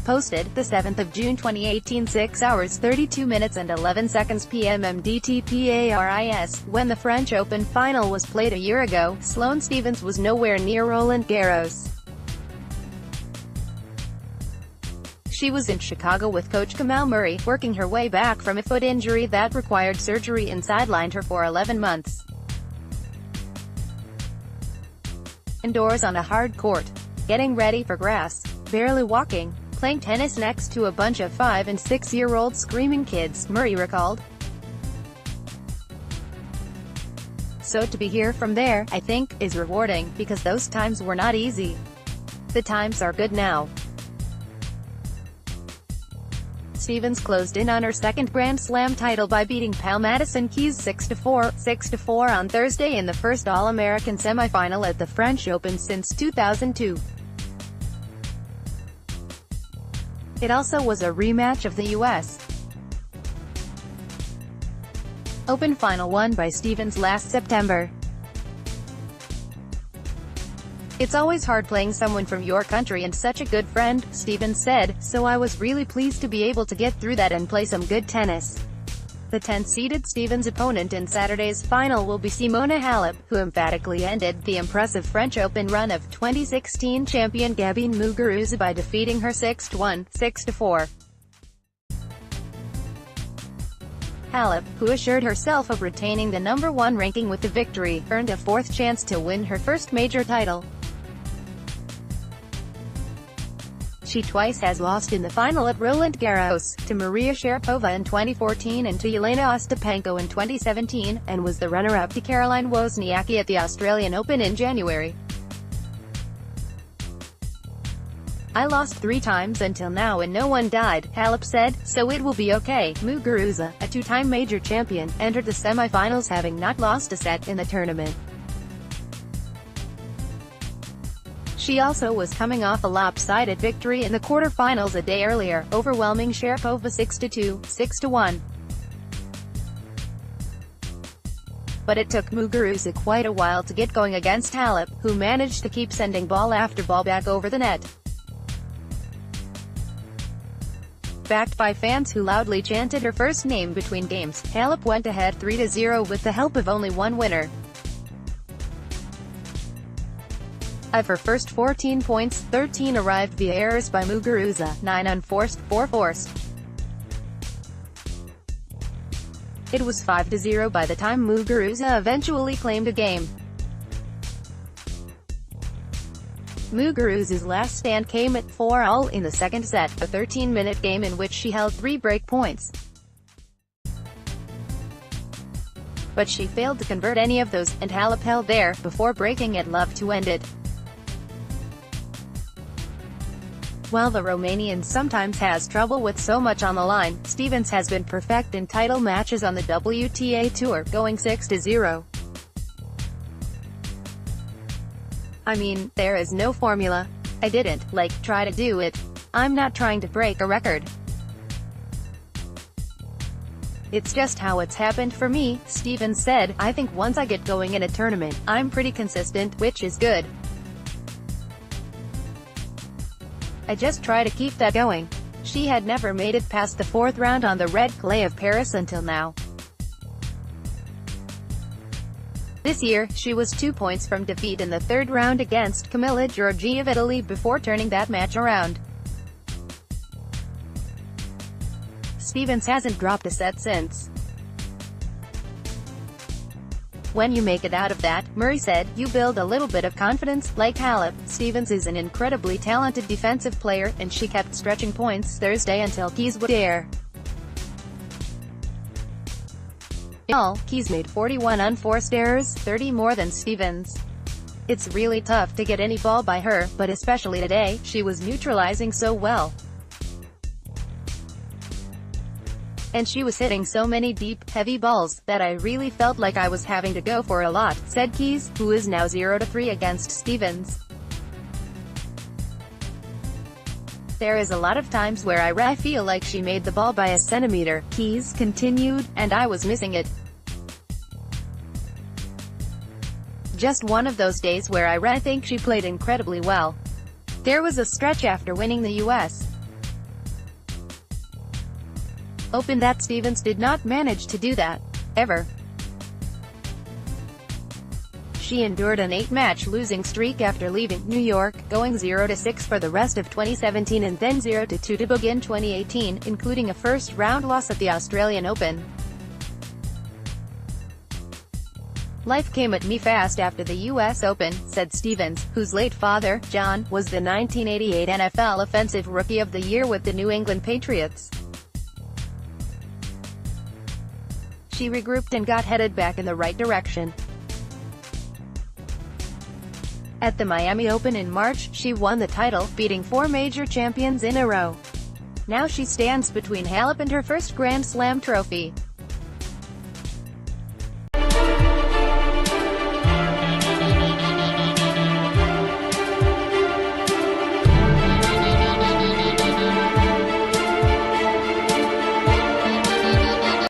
posted, the 7th of June 2018, 6 hours 32 minutes and 11 seconds PM MDTPARIS. When the French Open final was played a year ago, Sloane Stephens was nowhere near Roland Garros. She was in Chicago with coach Kamau Murray, working her way back from a foot injury that required surgery and sidelined her for 11 months. Indoors on a hard court, getting ready for grass, barely walking, playing tennis next to a bunch of 5- and 6-year-old screaming kids, Murray recalled. So to be here from there, I think, is rewarding, because those times were not easy. The times are good now. Stephens closed in on her second Grand Slam title by beating pal Madison Keys 6-4, 6-4 on Thursday in the first All-American semifinal at the French Open since 2002. It also was a rematch of the U.S. Open final won by Stephens last September. "It's always hard playing someone from your country and such a good friend," Stephens said, "so I was really pleased to be able to get through that and play some good tennis." The 10th-seeded Stephens opponent in Saturday's final will be Simona Halep, who emphatically ended the impressive French Open run of 2016 champion Kamau Murray by defeating her 6-1, 6-4. Halep, who assured herself of retaining the #1 ranking with the victory, earned a fourth chance to win her first major title. She twice has lost in the final at Roland Garros, to Maria Sharapova in 2014 and to Jelena Ostapenko in 2017, and was the runner-up to Caroline Wozniacki at the Australian Open in January. "I lost 3 times until now and no one died," Halep said, "so it will be okay." Muguruza, a 2-time major champion, entered the semi-finals having not lost a set in the tournament. She also was coming off a lopsided victory in the quarter-finals a day earlier, overwhelming Sharapova 6-2, 6-1. But it took Muguruza quite a while to get going against Halep, who managed to keep sending ball after ball back over the net. Backed by fans who loudly chanted her first name between games, Halep went ahead 3-0 with the help of only one winner. Of her first 14 points, 13 arrived via errors by Muguruza, 9 unforced, 4 forced. It was 5-0 by the time Muguruza eventually claimed a game. Muguruza's last stand came at 4-all in the second set, a 13-minute game in which she held 3 break points. But she failed to convert any of those, and Halep held there, before breaking at love to end it. While the Romanian sometimes has trouble with so much on the line, Stephens has been perfect in title matches on the WTA Tour, going 6-0. "I mean, there is no formula. I didn't, try to do it. I'm not trying to break a record. It's just how it's happened for me," Stephens said. "I think once I get going in a tournament, I'm pretty consistent, which is good. I just try to keep that going." She had never made it past the 4th round on the red clay of Paris until now. This year, she was 2 points from defeat in the 3rd round against Camilla Giorgi of Italy before turning that match around. Stephens hasn't dropped a set since. "When you make it out of that," Murray said, "you build a little bit of confidence." Like Halep, Stephens is an incredibly talented defensive player, and she kept stretching points Thursday until Keys would dare. In all, Keys made 41 unforced errors, 30 more than Stephens. It's really tough to get any ball by her, but especially today, she was neutralizing so well. And she was hitting so many deep, heavy balls, that I really felt like I was having to go for a lot," said Keys, who is now 0-3 against Stephens. "There is a lot of times where I feel like she made the ball by a centimeter," Keys continued, "and I was missing it. Just one of those days where I think she played incredibly well. There was a stretch after winning the U.S. Open that Stephens did not manage to do that. Ever. She endured an 8-match losing streak after leaving New York, going 0-6 for the rest of 2017 and then 0-2 to begin 2018, including a first-round loss at the Australian Open. "Life came at me fast after the U.S. Open," said Stephens, whose late father, John, was the 1988 NFL Offensive Rookie of the Year with the New England Patriots. She regrouped and got headed back in the right direction. At the Miami Open in March, she won the title, beating 4 major champions in a row. Now she stands between Halep and her first Grand Slam trophy.